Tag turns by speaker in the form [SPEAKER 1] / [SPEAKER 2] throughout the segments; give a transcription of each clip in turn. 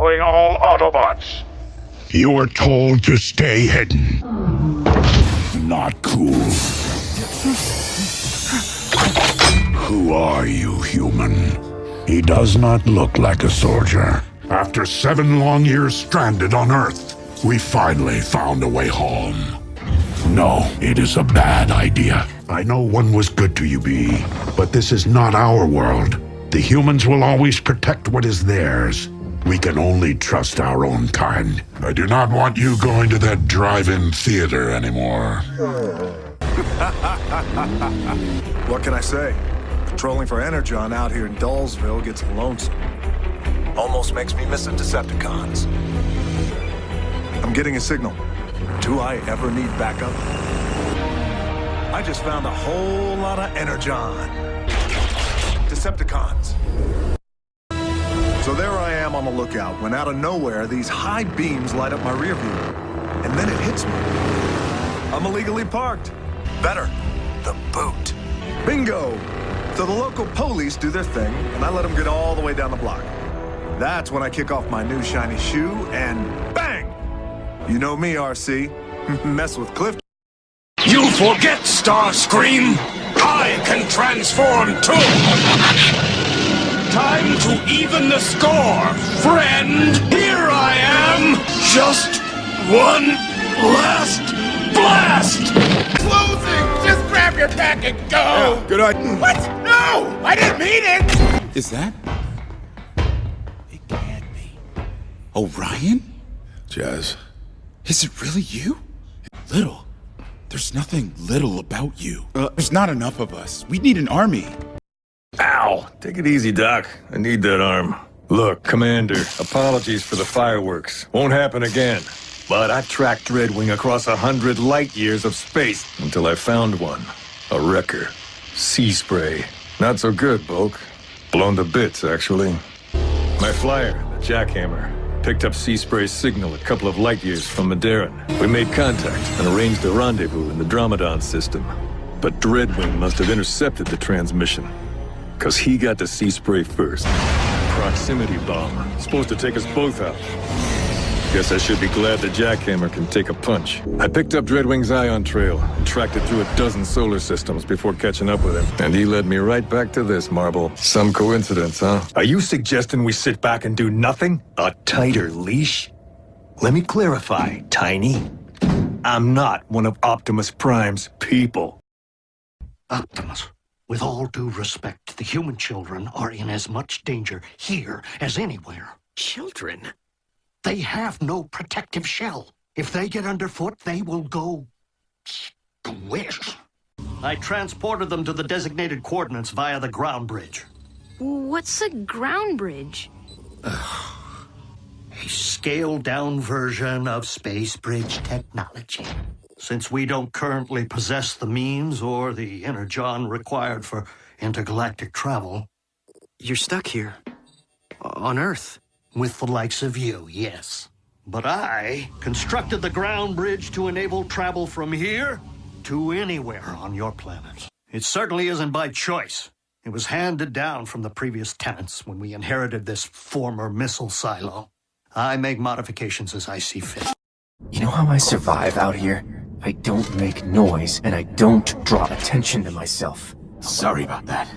[SPEAKER 1] allowing all Autobots.
[SPEAKER 2] You were told to stay hidden. Not cool. Who are you, human? He does not look like a soldier. After 7 long years stranded on Earth, we finally found a way home. No, it is a bad idea. I know one was good to you, B, but this is not our world. The humans will always protect what is theirs. We can only trust our own kind. I do not want you going to that drive-in theater anymore.
[SPEAKER 3] What can I say? Patrolling for Energon out here in Dullsville gets lonesome. Almost makes me miss the Decepticons. I'm getting a signal. Do I ever need backup? I just found a whole lot of Energon. Decepticons. So there I am on the lookout when out of nowhere these high beams light up my rear view. And then it hits me. I'm illegally parked. Better, the boot. Bingo! So the local police do their thing, and I let them get all the way down the block. That's when I kick off my new shiny shoe, and bang! You know me, RC. Mess with Cliff.
[SPEAKER 2] You forget, Starscream! I can transform too! Time to even the score, friend! Here I am! Just one last blast!
[SPEAKER 1] Closing! Just grab your pack and go!
[SPEAKER 3] Yeah, good idea.
[SPEAKER 1] What? No! I didn't mean it!
[SPEAKER 4] Is that? It can't be. Orion?
[SPEAKER 3] Jazz.
[SPEAKER 4] Is it really you? Little. There's nothing little about you. There's not enough of us. We need an army.
[SPEAKER 5] Ow! Take it easy, Doc. I need that arm. Look, Commander, apologies for the fireworks. Won't happen again. But I tracked Dreadwing across 100 light years of space until I found one. A wrecker. Sea spray. Not so good, Bulk. Blown to bits, actually. My flyer, the Jackhammer, picked up Sea Spray's signal a couple of light years from Madeira. We made contact and arranged a rendezvous in the Dromedon system. But Dreadwing must have intercepted the transmission. 'Cause he got to Sea Spray first. Proximity bomb. Supposed to take us both out. Guess I should be glad the Jackhammer can take a punch. I picked up Dreadwing's ion trail and tracked it through a dozen solar systems before catching up with him. And he led me right back to this, Marble. Some coincidence, huh? Are you suggesting we sit back and do nothing? A tighter leash? Let me clarify, Tiny. I'm not one of Optimus Prime's people.
[SPEAKER 6] Optimus, with all due respect, the human children are in as much danger here as anywhere.
[SPEAKER 7] Children?
[SPEAKER 6] They have no protective shell. If they get underfoot, they will go squish. I transported them to the designated coordinates via the ground bridge.
[SPEAKER 7] What's a ground bridge?
[SPEAKER 6] A scaled-down version of space bridge technology. Since we don't currently possess the means or the energon required for intergalactic travel.
[SPEAKER 7] You're stuck here. On Earth.
[SPEAKER 6] With the likes of you, yes. But I constructed the ground bridge to enable travel from here to anywhere on your planet. It certainly isn't by choice. It was handed down from the previous tenants when we inherited this former missile silo. I make modifications as I see fit.
[SPEAKER 8] You know how I survive out here? I don't make noise, and I don't draw attention to myself.
[SPEAKER 4] Sorry about that.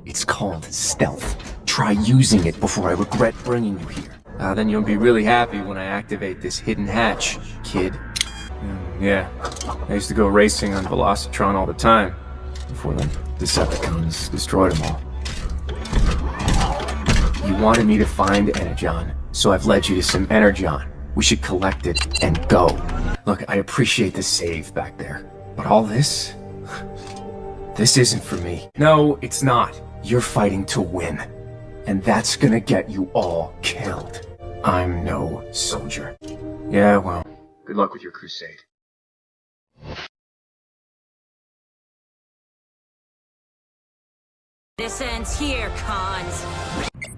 [SPEAKER 8] It's called stealth. Try using it before I regret bringing you here. Then you'll be really happy when I activate this hidden hatch, kid. Yeah, I used to go racing on Velocitron all the time, before the Decepticons destroyed them all. You wanted me to find Energon, so I've led you to some Energon. We should collect it and go. Look, I appreciate the save back there, but all this? This isn't for me. No, it's not. You're fighting to win. And that's gonna get you all killed. I'm no soldier. Yeah, well, good luck with your crusade.
[SPEAKER 9] This ends here, cons.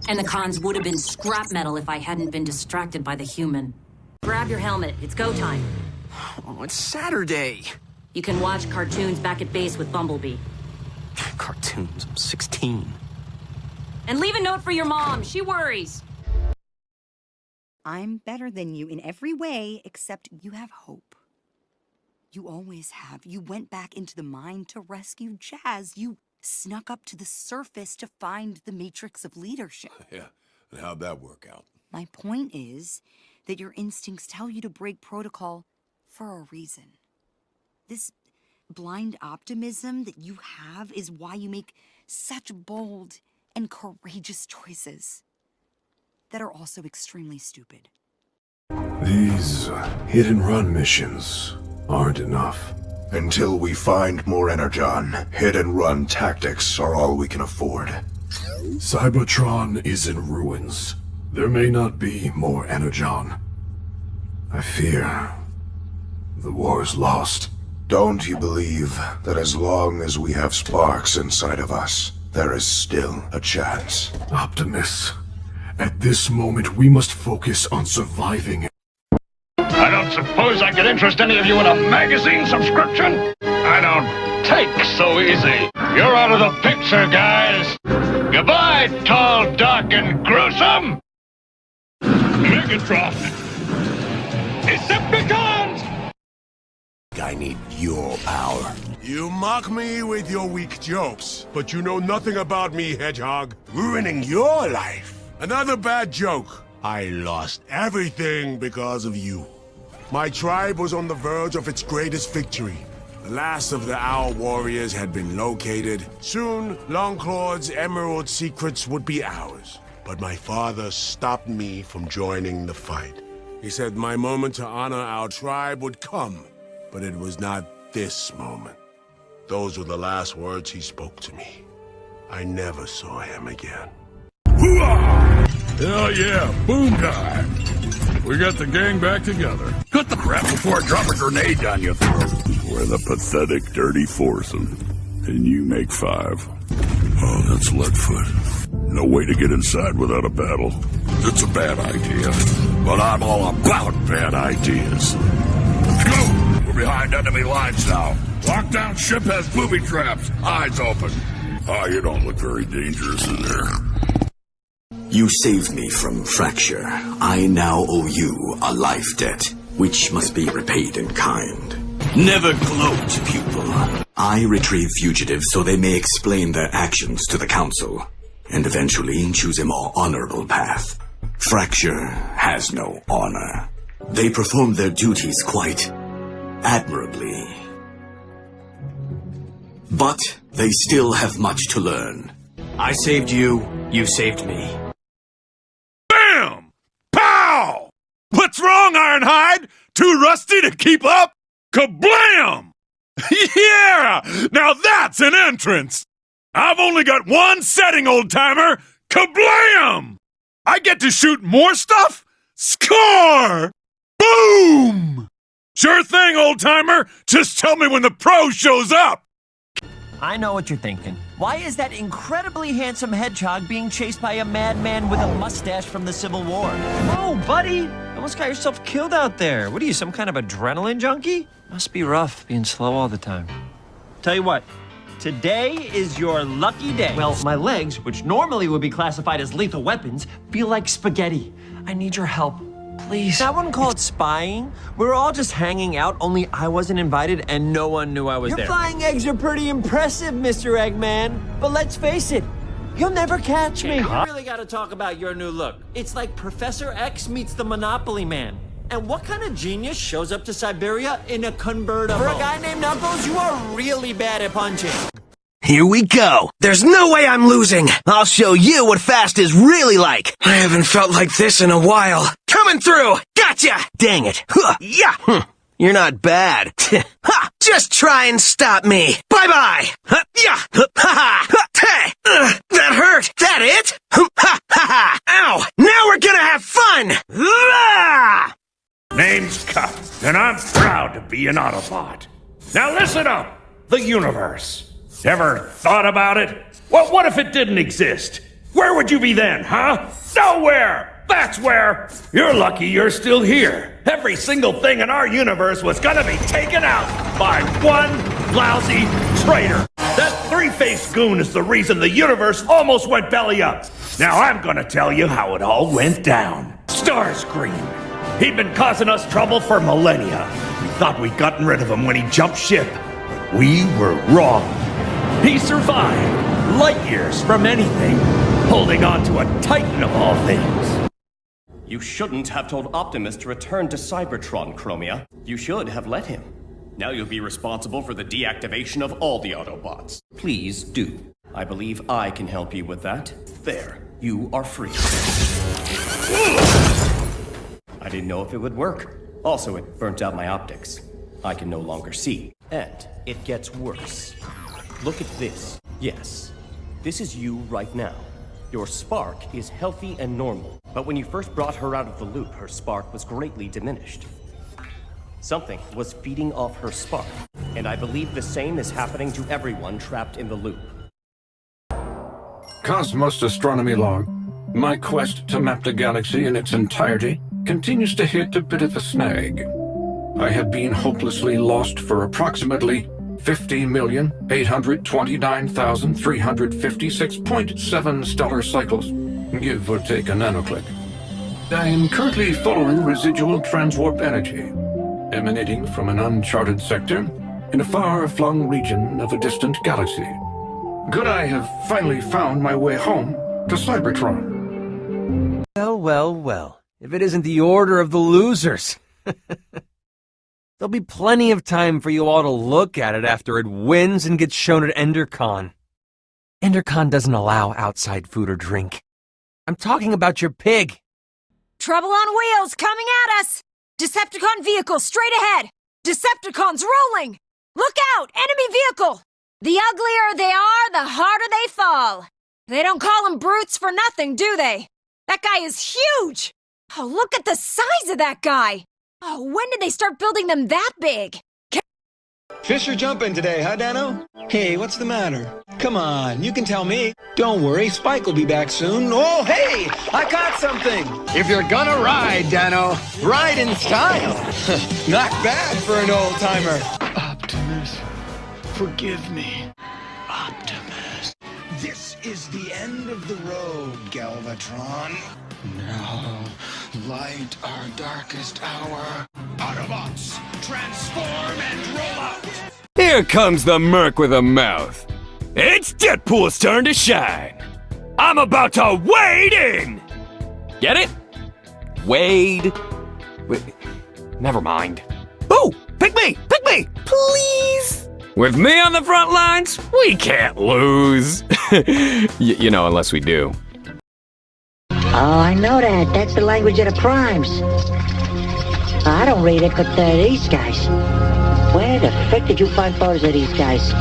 [SPEAKER 9] And the cons would have been scrap metal if I hadn't been distracted by the human. Grab your helmet, it's go time.
[SPEAKER 7] Oh, it's Saturday.
[SPEAKER 9] You can watch cartoons back at base with Bumblebee.
[SPEAKER 7] Cartoons, I'm 16.
[SPEAKER 9] And leave a note for your mom, she worries.
[SPEAKER 10] I'm better than you in every way, except you have hope. You always have. You went back into the mine to rescue Jazz. You snuck up to the surface to find the matrix of leadership.
[SPEAKER 11] Yeah, and how'd that work out?
[SPEAKER 10] My point is that your instincts tell you to break protocol for a reason. This blind optimism that you have is why you make such bold and courageous choices that are also extremely stupid.
[SPEAKER 2] These hit-and-run missions aren't enough.
[SPEAKER 12] Until we find more Energon, hit-and-run tactics are all we can afford.
[SPEAKER 2] Cybertron is in ruins. There may not be more Energon. I fear the war is lost.
[SPEAKER 12] Don't you believe that as long as we have sparks inside of us, there is still a chance?
[SPEAKER 2] Optimus, at this moment we must focus on surviving.
[SPEAKER 13] I don't suppose I could interest any of you in a magazine subscription? I don't take so easy. You're out of the picture, guys. Goodbye, tall, dark, and gruesome. Megatron. Decepticons!
[SPEAKER 11] I need your power.
[SPEAKER 1] You mock me with your weak jokes, but you know nothing about me, Hedgehog. Ruining your life. Another bad joke. I lost everything because of you. My tribe was on the verge of its greatest victory. The last of the Owl Warriors had been located. Soon, Longclaw's emerald secrets would be ours. But my father stopped me from joining the fight. He said my moment to honor our tribe would come, but it was not this moment. Those were the last words he spoke to me. I never saw him again.
[SPEAKER 2] Hoo-ah! Hell yeah, boom time! We got the gang back together. Cut the crap before I drop a grenade down your throat. We're the pathetic, dirty foursome, and you make 5. Oh, that's Leadfoot. No way to get inside without a battle. It's a bad idea, but I'm all about bad ideas. Let's go! We're behind enemy lines now. Lockdown ship has booby traps. Eyes open. Oh, you don't look very dangerous in there.
[SPEAKER 14] You saved me from fracture. I now owe you a life debt, which must be repaid in kind. Never gloat, pupil. I retrieve fugitives so they may explain their actions to the Council, and eventually choose a more honorable path. Fracture has no honor. They perform their duties quite admirably. But they still have much to learn.
[SPEAKER 7] I saved you, you saved me.
[SPEAKER 2] Bam! Pow! What's wrong, Ironhide? Too rusty to keep up? Kablam! Yeah! Now that's an entrance! I've only got one setting, old-timer! Kablam! I get to shoot more stuff? Score! Boom! Sure thing, old-timer! Just tell me when the pro shows up!
[SPEAKER 15] I know what you're thinking. Why is that incredibly handsome hedgehog being chased by a madman with a mustache from the Civil War? Oh, buddy! You almost got yourself killed out there. What are you, some kind of adrenaline junkie? Must be rough being slow all the time. Tell you what, today is your lucky day. Well, my legs, which normally would be classified as lethal weapons, feel like spaghetti. I need your help. Please. I wouldn't call it spying. We were all just hanging out, only I wasn't invited and no one knew I was there. Your flying eggs are pretty impressive, Mr. Eggman. But let's face it, you'll never catch me. You really gotta talk about your new look. It's like Professor X meets the Monopoly Man. And what kind of genius shows up to Siberia in a convertible? For a guy named Knuckles, you are really bad at punching.
[SPEAKER 16] Here we go. There's no way I'm losing. I'll show you what fast is really like. I haven't felt like this in a while. Coming through. Gotcha. Dang it. Huh. Yeah. You're not bad. Ha. Just try and stop me. Bye-bye. Yeah. Ha ha. Hey. That hurt. That it? Ha ha ha. Ow. Now we're gonna have fun. Ah!
[SPEAKER 13] Name's Cup, and I'm proud to be an Autobot. Now listen up, the universe. Ever thought about it? Well, what if it didn't exist? Where would you be then, huh? Nowhere! That's where! You're lucky you're still here. Every single thing in our universe was gonna be taken out by one lousy traitor. That three-faced goon is the reason the universe almost went belly up. Now I'm gonna tell you how it all went down. Starscream! He'd been causing us trouble for millennia. We thought we'd gotten rid of him when he jumped ship. But we were wrong. He survived light years from anything, holding on to a titan of all things.
[SPEAKER 17] You shouldn't have told Optimus to return to Cybertron, Chromia. You should have let him. Now you'll be responsible for the deactivation of all the Autobots. Please do. I believe I can help you with that. There, you are free. I didn't know if it would work. Also, it burnt out my optics. I can no longer see. And it gets worse. Look at this. Yes, this is you right now. Your spark is healthy and normal, but when you first brought her out of the loop, her spark was greatly diminished. Something was feeding off her spark, and I believe the same is happening to everyone trapped in the loop.
[SPEAKER 18] Cosmos Astronomy Log. My quest to map the galaxy in its entirety continues to hit a bit of a snag. I have been hopelessly lost for approximately 50,829,356.7 stellar cycles, give or take a nanoclick. I am currently following residual transwarp energy, emanating from an uncharted sector in a far-flung region of a distant galaxy. Could I have finally found my way home to Cybertron?
[SPEAKER 19] Well, well, well. If it isn't the Order of the Losers. There'll be plenty of time for you all to look at it after it wins and gets shown at EnderCon. EnderCon doesn't allow outside food or drink. I'm talking about your pig.
[SPEAKER 20] Trouble on wheels coming at us! Decepticon vehicle straight ahead! Decepticons rolling! Look out! Enemy vehicle! The uglier they are, the harder they fall. They don't call them brutes for nothing, do they? That guy is huge! Oh, look at the size of that guy! Oh, when did they start building them that big?
[SPEAKER 21] Fish are jumping today, huh, Dano? Hey, what's the matter? Come on, you can tell me. Don't worry, Spike will be back soon. Oh, hey, I caught something. If you're gonna ride, Dano, ride in style. Not bad for an old-timer.
[SPEAKER 22] Optimus, forgive me. Optimus. This is the end of the road, Galvatron. Now, light our darkest hour. Autobots, transform and roll out!
[SPEAKER 23] Here comes the merc with a mouth. It's Deadpool's turn to shine. I'm about to wade in! Get it? Wade. Wait, never mind. Ooh, pick me, please! With me on the front lines, we can't lose. You know, unless we do.
[SPEAKER 24] Oh, I know that. That's the language of the primes. I don't read it, but these guys. Where the frick did you find photos of these guys?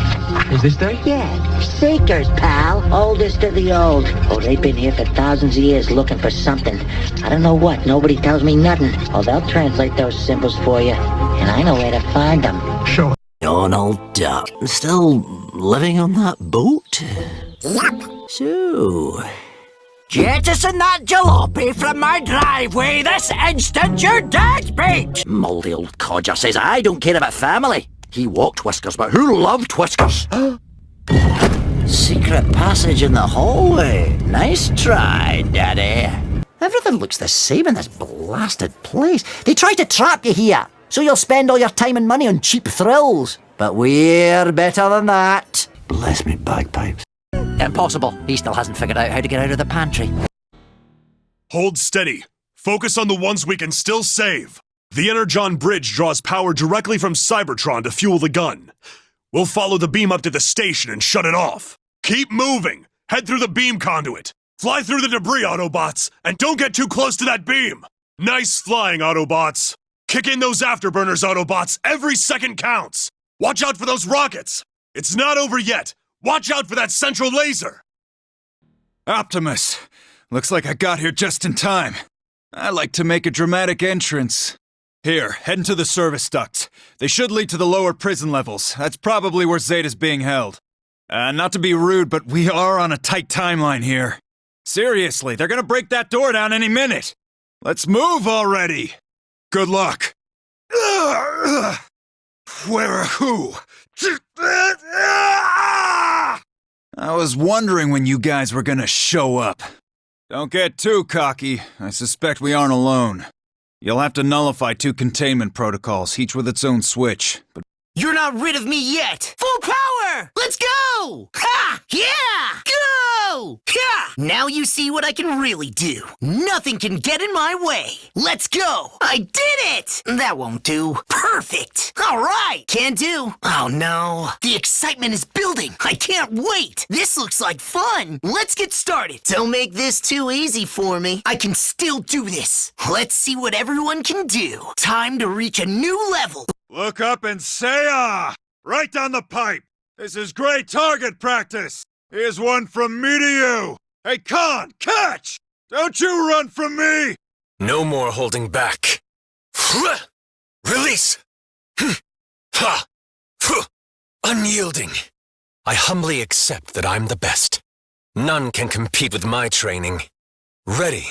[SPEAKER 21] Is this they?
[SPEAKER 24] Yeah, Seekers, pal. Oldest of the old. Oh, they've been here for thousands of years looking for something. I don't know what. Nobody tells me nothing. Oh, they'll translate those symbols for you. And I know where to find them.
[SPEAKER 21] Sure.
[SPEAKER 25] Donald Duck. Still living on that boat?
[SPEAKER 24] Yep.
[SPEAKER 25] So... jettison that jalopy from my driveway this instant, you're dead, mate! Moldy old codger says I don't care about family. He walked Whiskers, but who loved Whiskers? Secret passage in the hallway. Nice try, Daddy. Everything looks the same in this blasted place. They try to trap you here, so you'll spend all your time and money on cheap thrills. But we're better than that. Bless me bagpipes. Impossible. He still hasn't figured out how to get out of the pantry.
[SPEAKER 26] Hold steady. Focus on the ones we can still save. The Energon Bridge draws power directly from Cybertron to fuel the gun. We'll follow the beam up to the station and shut it off. Keep moving. Head through the beam conduit. Fly through the debris, Autobots, and don't get too close to that beam. Nice flying, Autobots. Kick in those afterburners, Autobots. Every second counts. Watch out for those rockets. It's not over yet. Watch out for that central laser!
[SPEAKER 21] Optimus, looks like I got here just in time. I like to make a dramatic entrance. Here, head into the service ducts. They should lead to the lower prison levels. That's probably where Zeta's being held. Not to be rude, but we are on a tight timeline here. Seriously, they're gonna break that door down any minute. Let's move already! Good luck.
[SPEAKER 22] Where or who?
[SPEAKER 21] I was wondering when you guys were gonna show up. Don't get too cocky. I suspect we aren't alone. You'll have to nullify 2 containment protocols, each with its own switch. But
[SPEAKER 16] You're not rid of me yet! Full power! Let's go! Ha! Yeah! Go! Ha! Now you see what I can really do. Nothing can get in my way. Let's go! I did it! That won't do. Perfect! Alright! Can do. Oh no. The excitement is building. I can't wait! This looks like fun! Let's get started. Don't make this too easy for me. I can still do this. Let's see what everyone can do. Time to reach a new level.
[SPEAKER 26] Look up and say ah! Right down the pipe! This is great target practice! Here's one from me to you! Hey, Khan, catch! Don't you run from me!
[SPEAKER 3] No more holding back. Release! Ha! Unyielding. I humbly accept that I'm the best. None can compete with my training. Ready.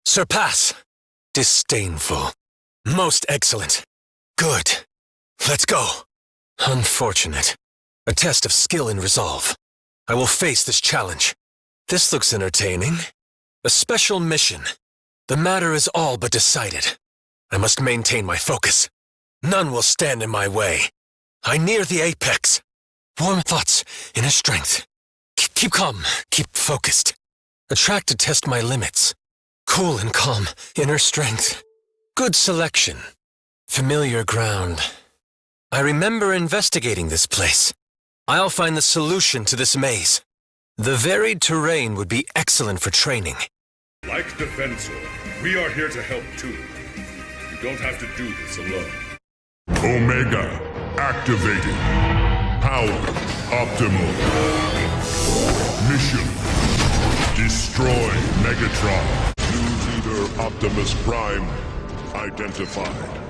[SPEAKER 3] Surpass. Disdainful. Most excellent. Good. Let's go. Unfortunate. A test of skill and resolve. I will face this challenge. This looks entertaining. A special mission. The matter is all but decided. I must maintain my focus. None will stand in my way. I near the apex. Warm thoughts, inner strength. Keep calm, keep focused. A track to test my limits. Cool and calm, inner strength. Good selection. Familiar ground. I remember investigating this place. I'll find the solution to this maze. The varied terrain would be excellent for training.
[SPEAKER 2] Like Defensor, we are here to help too. You don't have to do this alone. Omega, activated. Power, optimal. Mission, destroy Megatron. New leader Optimus Prime, identified.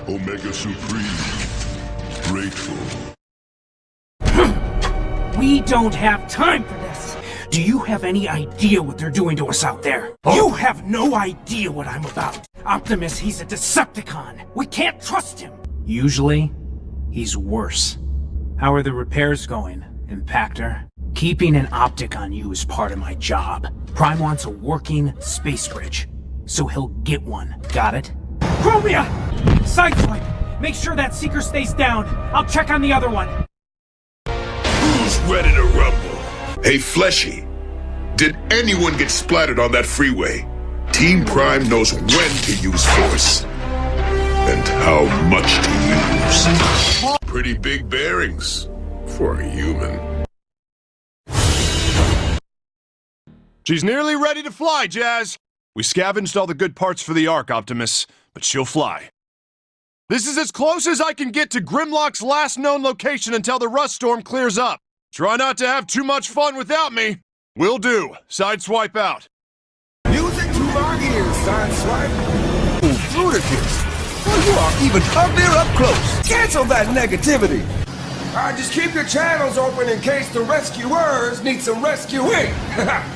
[SPEAKER 2] Omega Supreme, grateful.
[SPEAKER 4] We don't have time for this! Do you have any idea what they're doing to us out there? You have no idea what I'm about! Optimus, he's a Decepticon! We can't trust him! Usually, he's worse. How are the repairs going, Impactor? Keeping an optic on you is part of my job. Prime wants a working space bridge, so he'll get one. Got it? Chromia! Sideswipe! Make sure that Seeker stays down. I'll check on the other one.
[SPEAKER 2] Who's ready to rumble? Hey, Fleshy, did anyone get splattered on that freeway? Team Prime knows when to use force. And how much to use. Pretty big bearings for a human.
[SPEAKER 26] She's nearly ready to fly, Jazz. We scavenged all the good parts for the Ark, Optimus, but she'll fly. This is as close as I can get to Grimlock's last known location until the rust storm clears up. Try not to have too much fun without me. Will do. Sideswipe out.
[SPEAKER 5] Music to my ears, Sideswipe. Ludicrous. Well, you are even uglier up close. Cancel that negativity. Just keep your channels open in case the rescuers need some rescuing.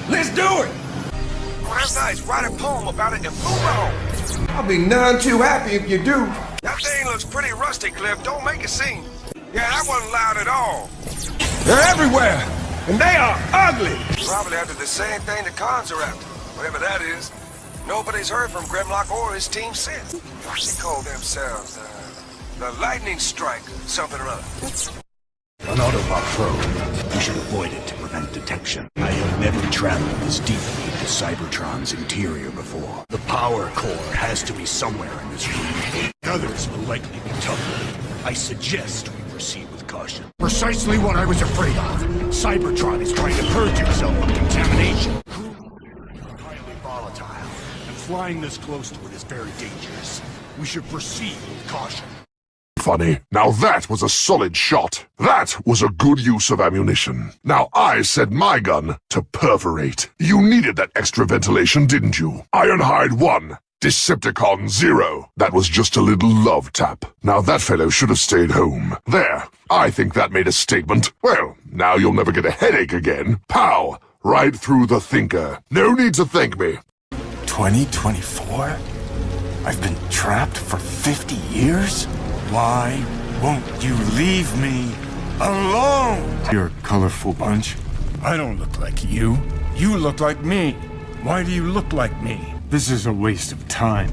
[SPEAKER 5] Let's do it. Nice. Write a poem about it and move on. I'll be none too happy if you do. That thing looks pretty rusty, Cliff. Don't make a scene. Yeah, that wasn't loud at all. They're everywhere, and they are ugly. Probably after the same thing the cons are after. Whatever that is. Nobody's heard from Grimlock or his team since. They call themselves the Lightning Strike, something or other.
[SPEAKER 6] An Autobot probe. We should avoid it to prevent detection. I have never traveled this deeply into Cybertron's interior before. The power core has to be somewhere in this room. Others will likely be tougher. I suggest we proceed with caution. Precisely what I was afraid of. Cybertron is trying to purge himself of contamination. Highly volatile, and flying this close to it is very dangerous. We should proceed with caution.
[SPEAKER 2] Funny. Now that was a solid shot. That was a good use of ammunition. Now I set my gun to perforate. You needed that extra ventilation, didn't you? Ironhide 1, Decepticon 0. That was just a little love tap. Now that fellow should have stayed home. There. I think that made a statement. Well, now you'll never get a headache again. Pow! Right through the thinker. No need to thank me.
[SPEAKER 5] 2024? I've been trapped for 50 years? Why won't you leave me alone? You're a colorful bunch. I don't look like you. You look like me.
[SPEAKER 1] Why do you look like me? This is a waste of time.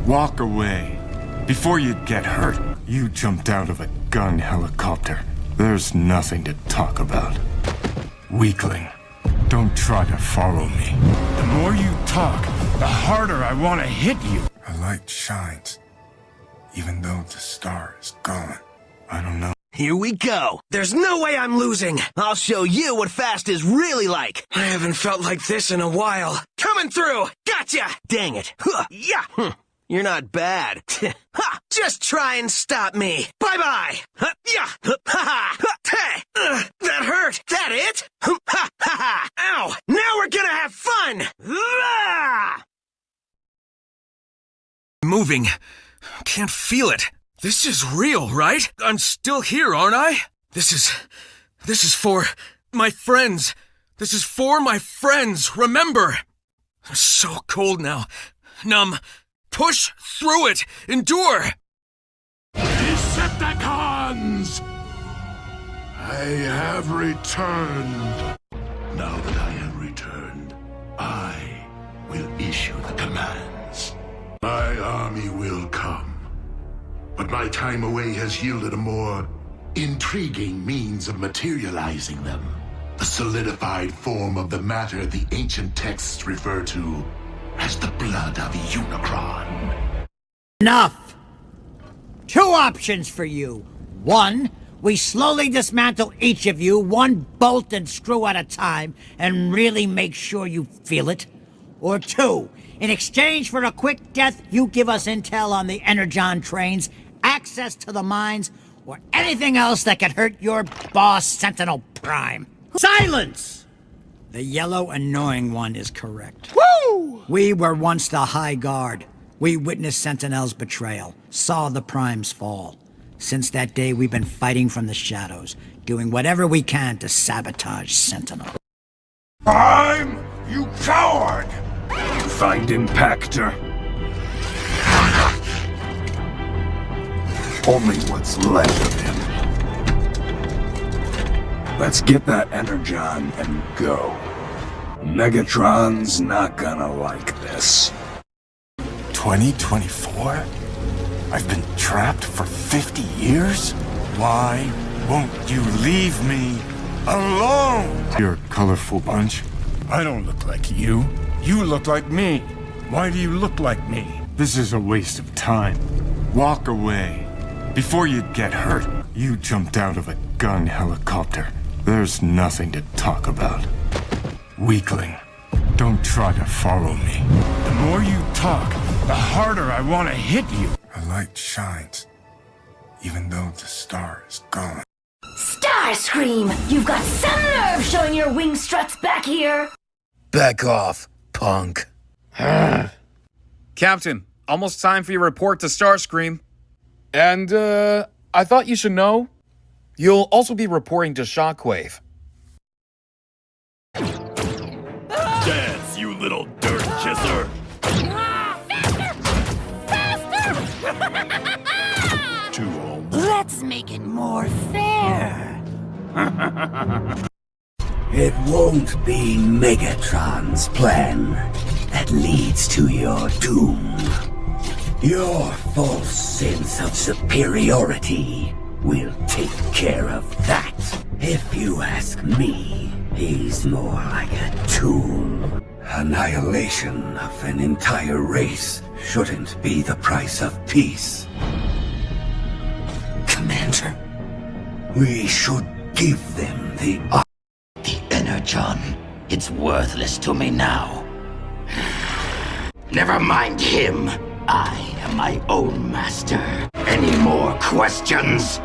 [SPEAKER 1] Walk away. Before you get hurt, you jumped out of a gun helicopter. There's nothing to talk about. Weakling, don't try to follow me. The more you talk, the harder I want to hit you. A light shines, even though the star is gone. I don't know.
[SPEAKER 16] Here we go. There's no way I'm losing. I'll show you what fast is really like. I haven't felt like this in a while. Coming through. Gotcha. Dang it. Huh. Yeah. You're not bad. Ha! Just try and stop me. Bye-bye. Yeah. Ha-ha. Hey. That hurt. That it? Ha-ha. Ow. Now we're gonna have fun.
[SPEAKER 3] Moving. Can't feel it. This is real, right? I'm still here, aren't I? This is for my friends. This is for my friends, remember? I'm so cold now. Numb. Push through it. Endure.
[SPEAKER 2] Decepticons! I have returned. Now that I have returned, I will issue the commands. My army will come. But my time away has yielded a more intriguing means of materializing them. The solidified form of the matter the ancient texts refer to as the blood of Unicron.
[SPEAKER 8] Enough! 2 options for you. 1, we slowly dismantle each of you, 1 bolt and screw at a time, and really make sure you feel it. Or 2, in exchange for a quick death, you give us intel on the Energon trains, access to the mines, or anything else that could hurt your boss, Sentinel Prime. Silence! The yellow annoying one is correct. Woo! We were once the High Guard. We witnessed Sentinel's betrayal, saw the Primes fall. Since that day, we've been fighting from the shadows, doing whatever we can to sabotage Sentinel.
[SPEAKER 1] Prime, you coward! Find Impactor. Only what's left of him. Let's get that Energon and go. Megatron's not gonna like this. 2024? I've been trapped for 50 years? Why won't you leave me alone? You're a colorful bunch. I don't look like you. You look like me. Why do you look like me? This is a waste of time. Walk away. Before you get hurt, you jumped out of a gun helicopter. There's nothing to talk about. Weakling, don't try to follow me. The more you talk, the harder I want to hit you. A light shines, even though the star is gone.
[SPEAKER 9] Starscream! You've got some nerve showing your wing struts back here!
[SPEAKER 10] Back off, punk.
[SPEAKER 11] Captain, almost time for your report to Starscream. And, I thought you should know, you'll also be reporting to Shockwave.
[SPEAKER 13] Dance, you little dirt kisser!
[SPEAKER 9] Let's make it more fair.
[SPEAKER 12] It won't be Megatron's plan that leads to your doom. Your false sense of superiority will take care of that. If you ask me, he's more like a tool. Annihilation of an entire race shouldn't be the price of peace. Commander, we should give them the
[SPEAKER 24] Energon. It's worthless to me now. Never mind him. I am my own master. Any more questions?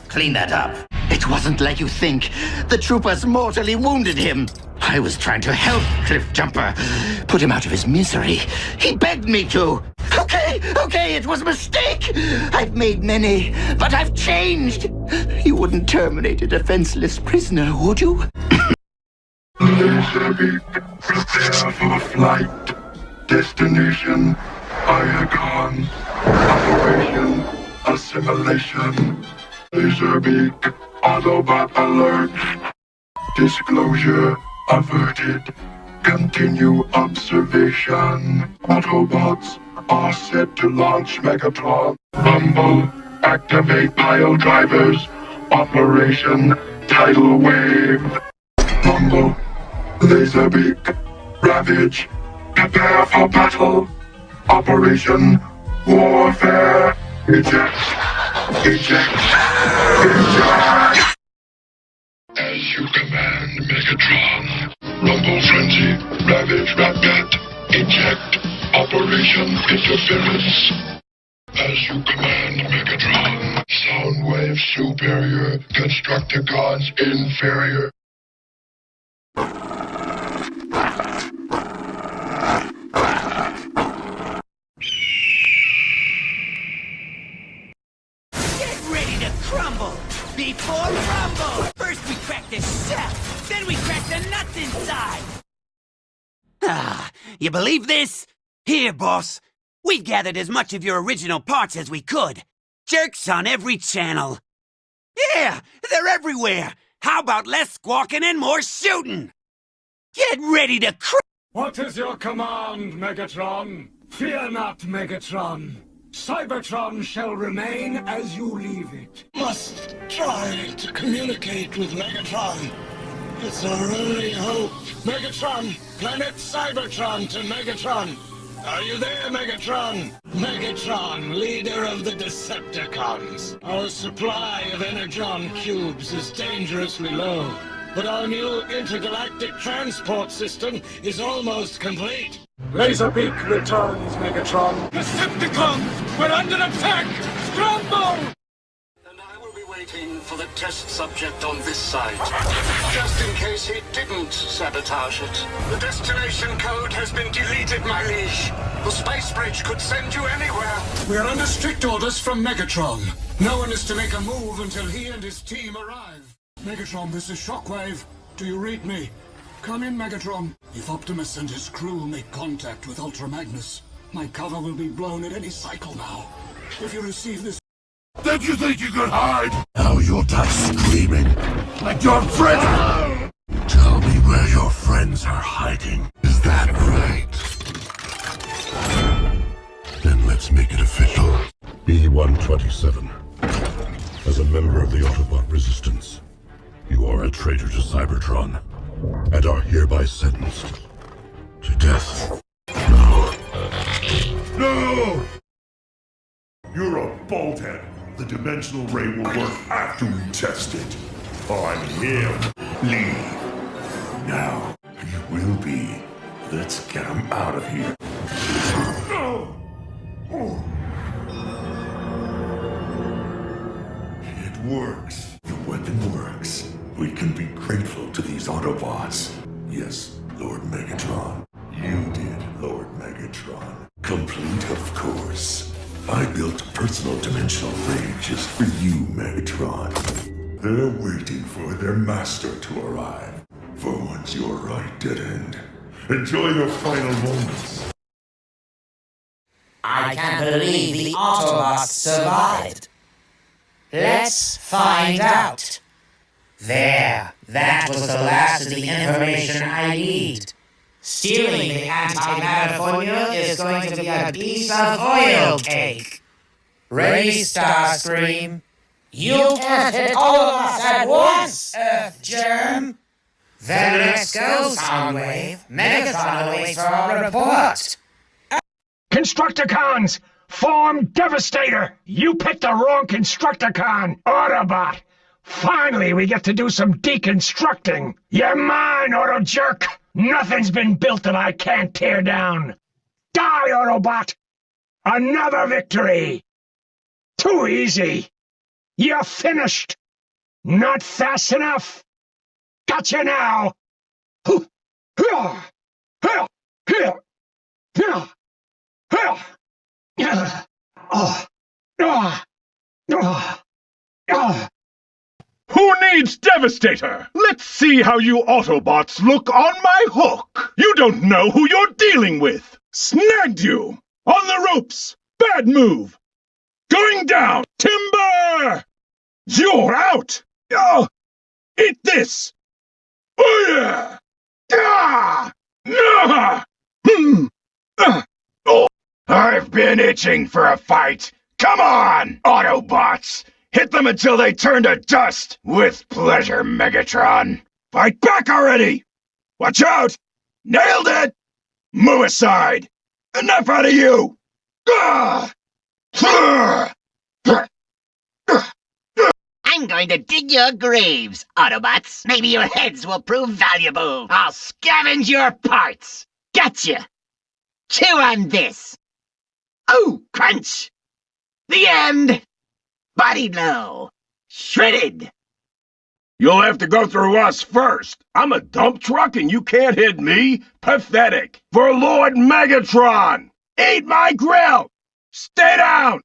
[SPEAKER 24] Clean that up. It wasn't like you think. The troopers mortally wounded him. I was trying to help Cliffjumper, put him out of his misery. He begged me to. Okay, it was a mistake. I've made many, but I've changed. You wouldn't terminate a defenseless prisoner, would you?
[SPEAKER 2] Laserbeak, prepare for flight. Destination, Iagon. Operation, assimilation. Laserbeak, Autobot alert. Disclosure averted. Continue observation. Autobots are set to launch Megatron. Rumble, activate pile drivers. Operation Tidal Wave. Rumble, Laserbeak, Ravage, prepare for battle. Operation Warfare. Eject, eject, eject. As you command, Megatron. Rumble Frenzy, Ravage Ratbat, eject, Operation Interference. As you command, Megatron. Soundwave superior, Constructicons inferior.
[SPEAKER 7] Get ready to crumble! Before rumble! First we crack the shell, then we crack the nuts inside! Ah, you believe this? Here, boss. We've gathered as much of your original parts as we could. Jerks on every channel. Yeah, they're everywhere! How about less squawking and more shooting? Get ready to
[SPEAKER 14] What is your command, Megatron? Fear not, Megatron. Cybertron shall remain as you leave it.
[SPEAKER 22] Must try to communicate with Megatron. It's our only hope.
[SPEAKER 14] Megatron, planet Cybertron to Megatron. Are you there, Megatron? Megatron, leader of the Decepticons. Our supply of Energon cubes is dangerously low, but our new intergalactic transport system is almost complete. Laserbeak returns, Megatron. Decepticons, we're under attack! Scramble!
[SPEAKER 15] Waiting for the test subject on this side, just in case he didn't sabotage it. The destination code has been deleted, my liege. The space bridge could send you anywhere.
[SPEAKER 14] We're under strict orders from Megatron. No one is to make a move until he and his team arrive. Megatron, this is Shockwave. Do you read me? Come in, Megatron. If Optimus and his crew make contact with Ultra Magnus, my cover will be blown at any cycle now. If you receive this...
[SPEAKER 2] Did you think you could hide? Now you'll die screaming like your friends. Tell me where your friends are hiding. Is that right? Then let's make it official. B-127. As a member of the Autobot Resistance, you are a traitor to Cybertron and are hereby sentenced to death. No.
[SPEAKER 26] No! You're a bolthead. The dimensional ray will work after we test it. On him. Leave. Now, you will be. Let's get him out of here. It works. The weapon works. We can be grateful to these Autobots. Yes, Lord Megatron. You did, Lord Megatron. Complete, of course. I built personal dimensional ray just for you, Megatron. They're waiting for their master to arrive. For once you're right, dead end. Enjoy your final moments.
[SPEAKER 25] I can't believe the Autobots survived. Let's find out. There, that was the last of the information I need. Stealing the antimatter formula is going to be a piece of oil cake. Ready, Starscream? You can't hit all of us at once, Earth Germ. Then let's go, Soundwave. Megatron awaits for our report.
[SPEAKER 14] Constructicons! Form Devastator! You picked the wrong Constructicon! Autobot! Finally, we get to do some deconstructing! You're mine, Auto Jerk! Nothing's been built that I can't tear down! Die, Autobot! Another victory! Too easy! You're finished! Not fast enough! Gotcha now!
[SPEAKER 26] Who needs Devastator? Let's see how you Autobots look on my hook. You don't know who you're dealing with. Snagged you. On the ropes. Bad move. Going down. Timber! You're out. Oh, eat this. Oh yeah. Ah!
[SPEAKER 14] Oh, I've been itching for a fight. Come on, Autobots! Hit them until they turn to dust! With pleasure, Megatron! Fight back already! Watch out! Nailed it! Move aside! Enough out of you!
[SPEAKER 7] I'm going to dig your graves, Autobots. Maybe your heads will prove valuable. I'll scavenge your parts. Gotcha! Chew on this. Oh, crunch! The end! Body blow. Shredded.
[SPEAKER 14] You'll have to go through us first. I'm a dump truck and you can't hit me? Pathetic. For Lord Megatron! Eat my grill! Stay down!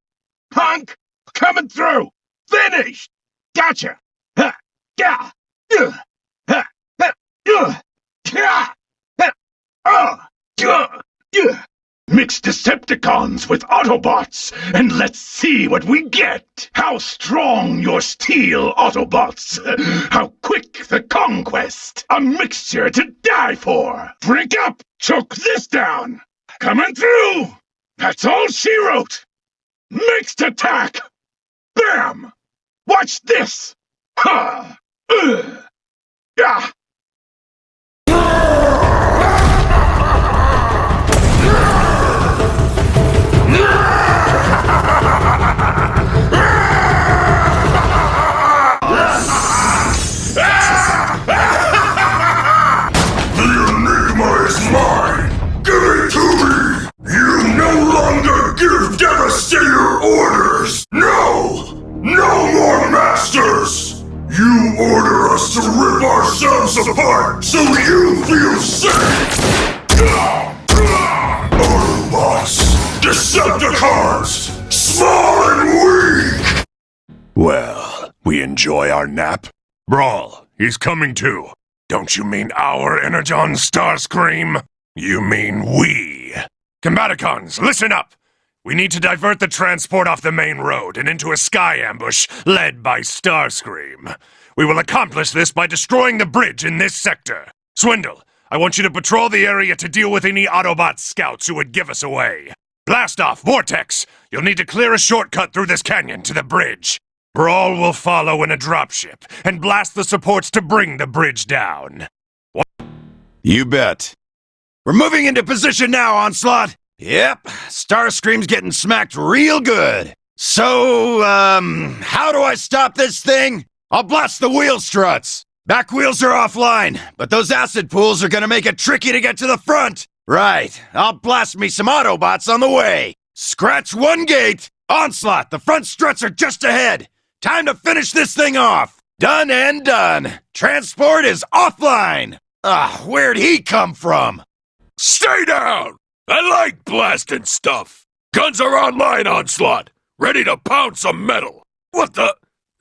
[SPEAKER 14] Punk! Coming through! Finished! Gotcha! Ha! Gah! Ha! Ha! Ha! Mix Decepticons with Autobots, and let's see what we get! How strong your steel, Autobots! How quick the conquest! A mixture to die for! Drink up! Choke this down! Coming through! That's all she wrote! Mixed attack! Bam! Watch this! Ha! Ah!
[SPEAKER 2] The Enigma is mine! Give it to me! You no longer give Devastator orders! No! No more masters! You order us to rip ourselves apart so you feel safe! Autobots! Decepticons! Small and weak!
[SPEAKER 26] Well, we enjoy our nap? Brawl, he's coming too. Don't you mean our Energon Starscream? You mean we. Combaticons, listen up! We need to divert the transport off the main road and into a sky ambush led by Starscream. We will accomplish this by destroying the bridge in this sector. Swindle, I want you to patrol the area to deal with any Autobot scouts who would give us away. Blast off, Vortex! You'll need to clear a shortcut through this canyon to the bridge. Brawl will follow in a dropship and blast the supports to bring the bridge down. What?
[SPEAKER 17] You bet. We're moving into position now, Onslaught. Yep, Starscream's getting smacked real good. So, how do I stop this thing? I'll blast the wheel struts. Back wheels are offline, but those acid pools are gonna make it tricky to get to the front. Right, I'll blast me some Autobots on the way. Scratch one gate. Onslaught, the front struts are just ahead. Time to finish this thing off. Done and done. Transport is offline. Where'd he come from?
[SPEAKER 2] Stay down! I like blasting stuff! Guns are online, Onslaught! Ready to pound some metal! What the?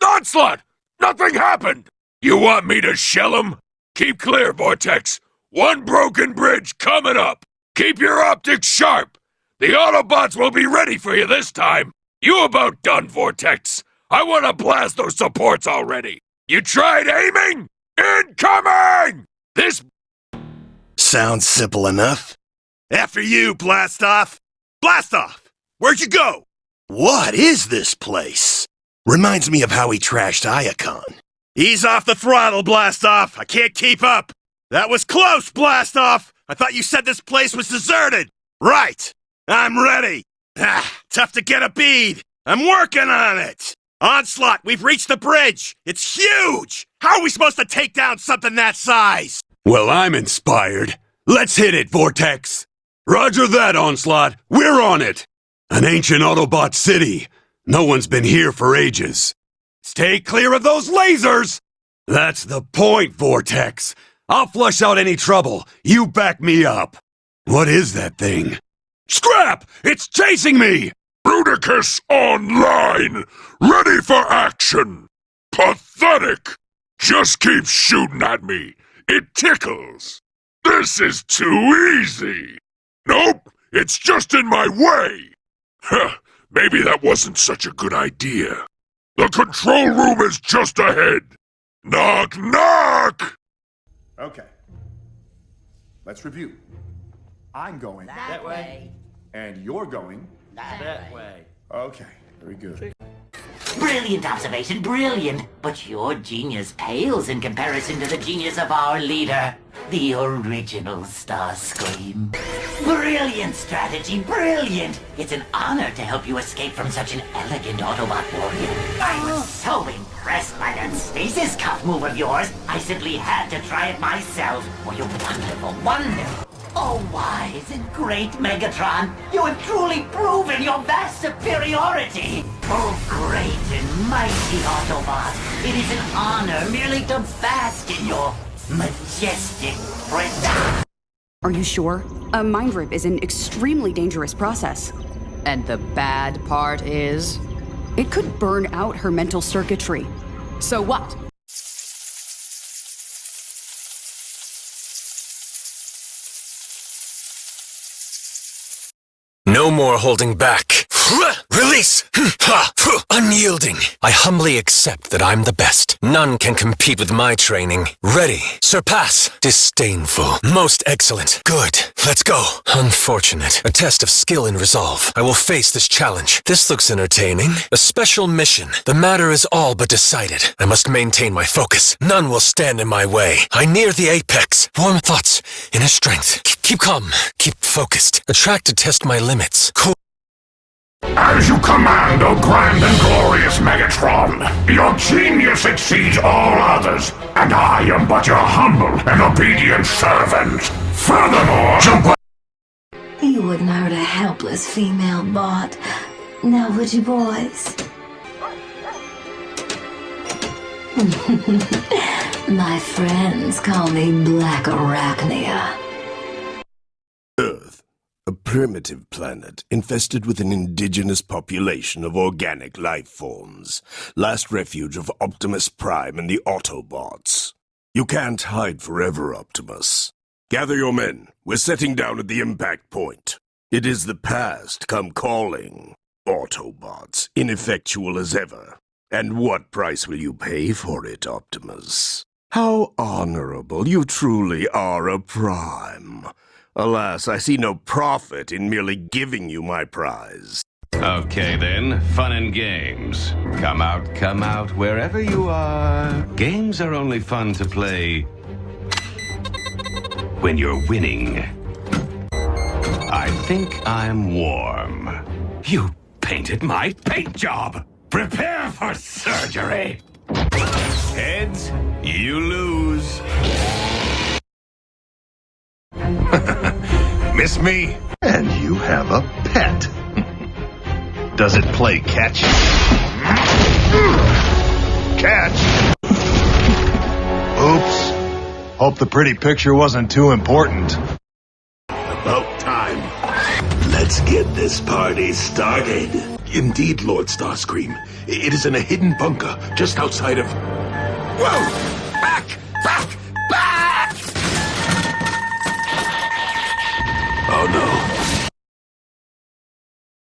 [SPEAKER 2] Onslaught! Nothing happened! You want me to shell him? Keep clear, Vortex! One broken bridge coming up! Keep your optics sharp! The Autobots will be ready for you this time! You about done, Vortex! I want to blast those supports already! You tried aiming? Incoming! This
[SPEAKER 17] Sounds simple enough. After you, Blastoff! Blastoff! Where'd you go? What is this place? Reminds me of how he trashed Iacon. Ease off the throttle, Blastoff! I can't keep up! That was close, Blastoff! I thought you said this place was deserted! Right! I'm ready! Tough to get a bead! I'm working on it! Onslaught, we've reached the bridge! It's huge! How are we supposed to take down something that size?
[SPEAKER 2] Well, I'm inspired. Let's hit it, Vortex! Roger that, Onslaught. We're on it. An ancient Autobot city. No one's been here for ages.
[SPEAKER 17] Stay clear of those lasers!
[SPEAKER 2] That's the point, Vortex. I'll flush out any trouble. You back me up. What is that thing? Scrap! It's chasing me! Bruticus online! Ready for action! Pathetic! Just keep shooting at me. It tickles. This is too easy. Nope, it's just in my way. Maybe that wasn't such a good idea. The control room is just ahead. Knock, knock!
[SPEAKER 18] Okay.
[SPEAKER 4] Let's review. I'm going
[SPEAKER 25] That way.
[SPEAKER 4] and you're going
[SPEAKER 25] That way.
[SPEAKER 4] Okay, very good.
[SPEAKER 7] Brilliant observation, brilliant. But your genius pales in comparison to the genius of our leader, the original Starscream. Brilliant strategy, brilliant. It's an honor to help you escape from such an elegant Autobot warrior. I was so impressed by that stasis cuff move of yours, I simply had to try it myself. Oh, you wonderful, wonderful. Oh, wise and great Megatron, you have truly proven your vast superiority. Oh, great and mighty Autobot, it is an honor merely to bask in your majestic presence.
[SPEAKER 18] Are you sure? A mind rip is an extremely dangerous process.
[SPEAKER 19] And the bad part is?
[SPEAKER 18] It could burn out her mental circuitry.
[SPEAKER 19] So what?
[SPEAKER 3] No more holding back. Release! Unyielding. I humbly accept that I'm the best. None can compete with my training. Ready. Surpass. Disdainful. Most excellent. Good. Let's go. Unfortunate. A test of skill and resolve. I will face this challenge. This looks entertaining. A special mission. The matter is all but decided. I must maintain my focus. None will stand in my way. I near the apex. Warm thoughts. Inner strength. Keep calm. Keep focused. A track to test my limits. Cool.
[SPEAKER 2] As you command, O grand and glorious Megatron, your genius exceeds all others, and I am but your humble and obedient servant. Furthermore,
[SPEAKER 9] You wouldn't hurt a helpless female bot. Now would you, boys? My friends call me Black Arachnia.
[SPEAKER 20] Earth, a primitive planet infested with an indigenous population of organic life forms. Last refuge of Optimus Prime and the Autobots. You can't hide forever, Optimus. Gather your men. We're setting down at the impact point. It is the past come calling. Autobots, ineffectual as ever. And what price will you pay for it, Optimus? How honorable. You truly are a Prime. Alas, I see no profit in merely giving you my prize.
[SPEAKER 21] Okay then, fun and games. Come out, wherever you are. Games are only fun to play when you're winning. I think I'm warm. You painted my paint job! Prepare for surgery! Heads, you lose.
[SPEAKER 6] Miss me? And you have a pet. Does it play catch? Catch! Oops. Hope the pretty picture wasn't too important.
[SPEAKER 2] About time. Let's get this party started. Indeed, Lord Starscream. It is in a hidden bunker just outside of... Whoa! Back! Back! Back! Oh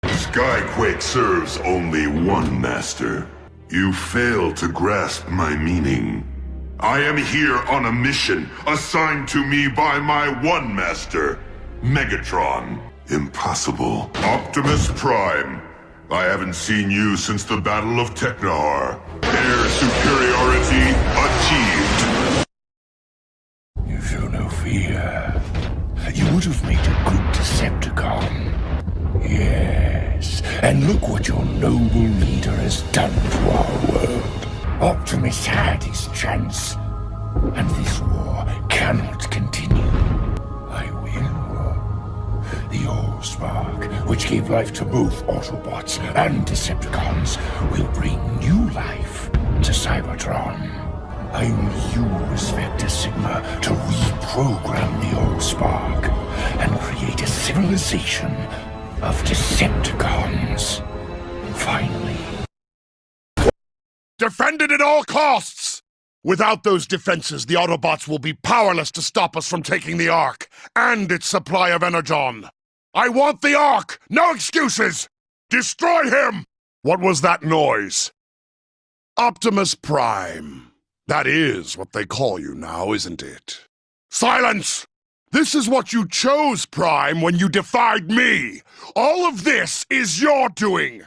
[SPEAKER 2] no.
[SPEAKER 23] Skyquake serves only one master. You fail to grasp my meaning. I am here on a mission assigned to me by my one master, Megatron. Impossible. Optimus Prime. I haven't seen you since the Battle of Technahar. Air superiority achieved.
[SPEAKER 2] You show no fear. You would have made a good Decepticon. Yes, and look what your noble leader has done to our world. Optimus had his chance, and this war cannot continue. I will. The Allspark, which gave life to both Autobots and Decepticons, will bring new life to Cybertron. I will use Vector Sigma to reprogram the Allspark and create a civilization of Decepticons. Finally. Defend it at all costs! Without those defenses, the Autobots will be powerless to stop us from taking the Ark and its supply of Energon. I want the Ark! No excuses! Destroy him! What was that noise? Optimus Prime. That is what they call you now, isn't it? Silence! This is what you chose, Prime, when you defied me. All of this is your doing.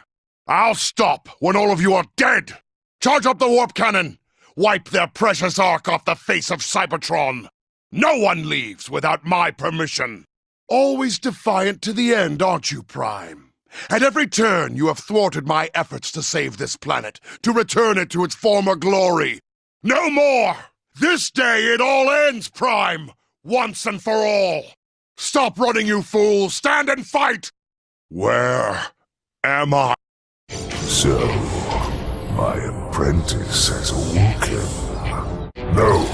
[SPEAKER 2] I'll stop when all of you are dead. Charge up the warp cannon. Wipe their precious ark off the face of Cybertron. No one leaves without my permission. Always defiant to the end, aren't you, Prime? At every turn, you have thwarted my efforts to save this planet, to return it to its former glory. No more! This day it all ends, Prime! Once and for all! Stop running, you fools! Stand and fight! Where am I?
[SPEAKER 1] So, my apprentice has awoken. No,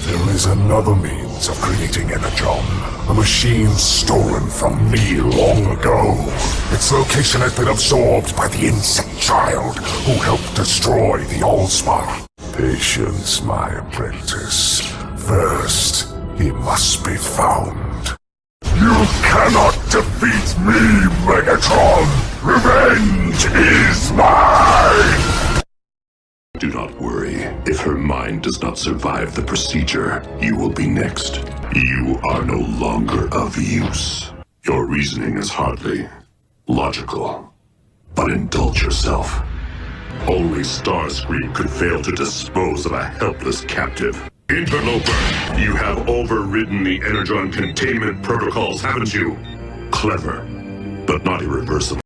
[SPEAKER 1] there is another means of creating Energon. A machine stolen from me long ago. Its location has been absorbed by the insect child who helped destroy the Allspark. Patience, my apprentice. First, he must be found. You cannot defeat me, Megatron! Revenge is mine!
[SPEAKER 23] Do not worry. If her mind does not survive the procedure, you will be next. You are no longer of use. Your reasoning is hardly logical. But indulge yourself. Only Starscream could fail to dispose of a helpless captive. Interloper, you have overridden the Energon containment protocols, haven't you? Clever, but not irreversible.